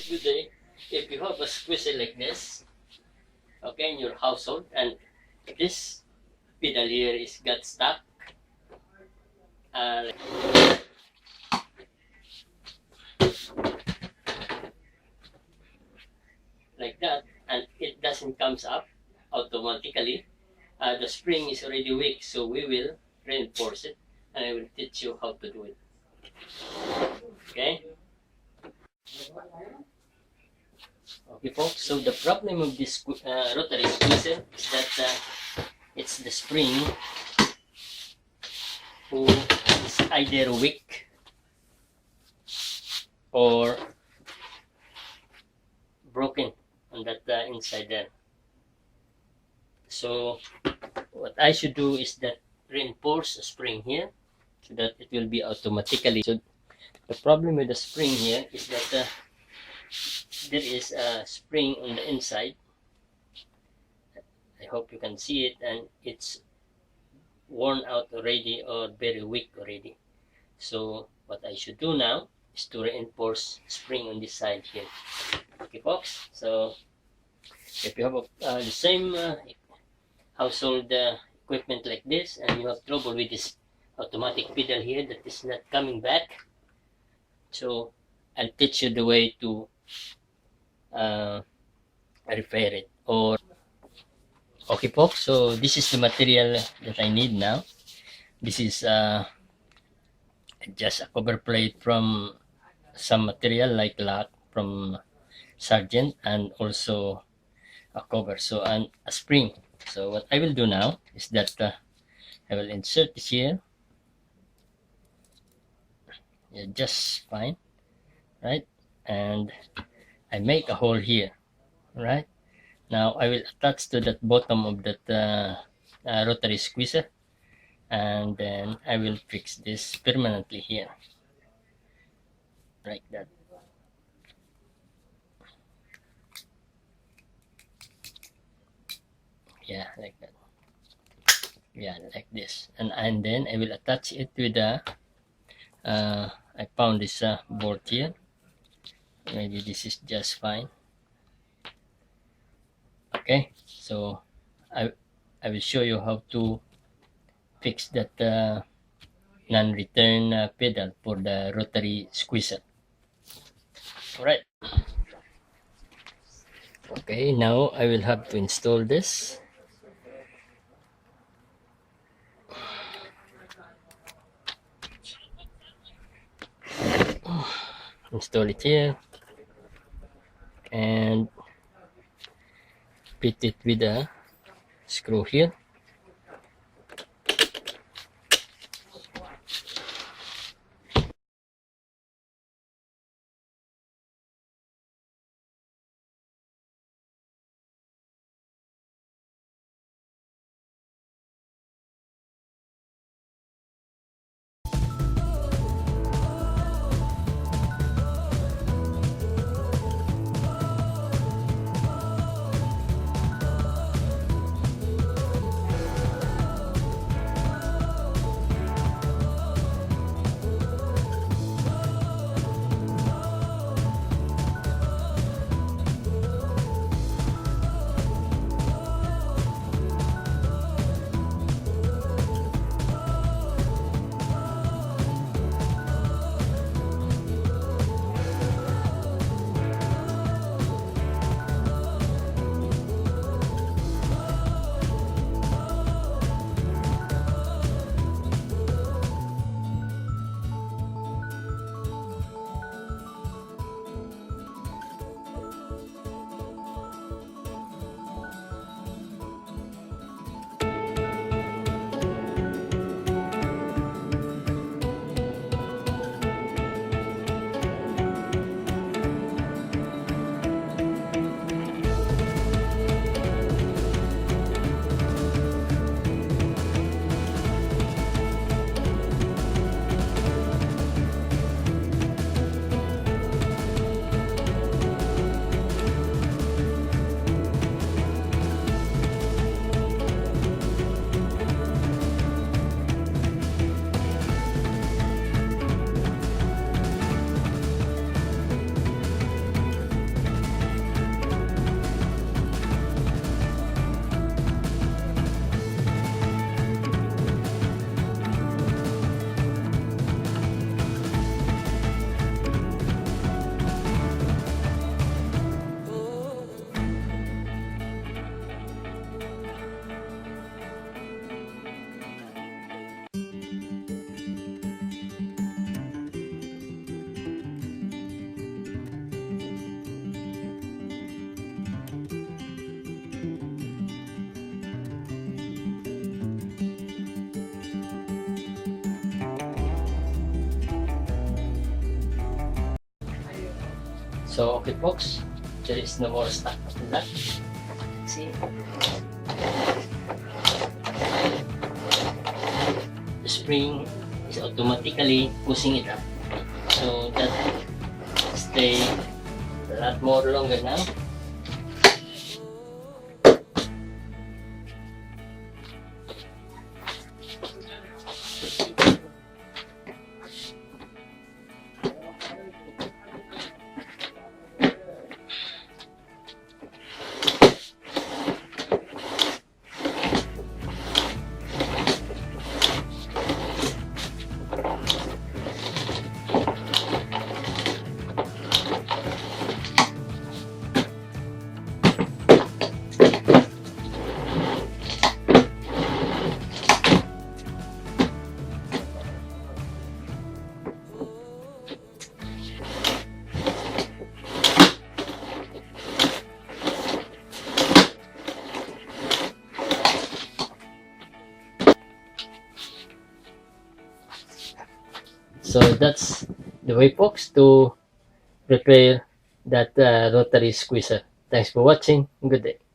good day. If you have a squeezer like this, okay, in your household, and this pedal here is got stuck, uh, like that, and it doesn't comes up automatically, the spring is already weak, so we will reinforce it, and I will teach you how to do it. Okay? Okay, folks, so the problem of this rotary squeezer is that it's the spring who is either weak or broken on that inside there. So what I should do is that reinforce a spring here so that it will be automatically. So the problem with the spring here is that there is a spring on the inside. I hope you can see it, and it's worn out already or very weak already. So what I should do now is to reinforce spring on this side here. Okay, folks, so if you have the same household equipment like this, and you have trouble with this automatic pedal here that is not coming back, so I'll teach you the way to repair it. Or okay, folks, so this is the material that I need now. This is just a cover plate from some material like lac from Sargent, and also a cover, so and a spring. So what I will do now is that I will insert this here, just fine, right? And I make a hole here, right? Now I will attach to that bottom of that rotary squeezer, and then I will fix this permanently here, like that. Yeah, like that. Yeah, like this. And then I will attach it with the I found this board here. Maybe this is just fine. Okay, so I will show you how to fix that non-return pedal for the rotary squeezer. Alright. Okay, now I will have to install this. Install it here and fit it with a screw here. So okay folks, there is no more stock after that. See, the spring is automatically pushing it up, so that stay a lot more longer now. So that's the way folks to repair that rotary squeezer. Thanks for watching. Good day.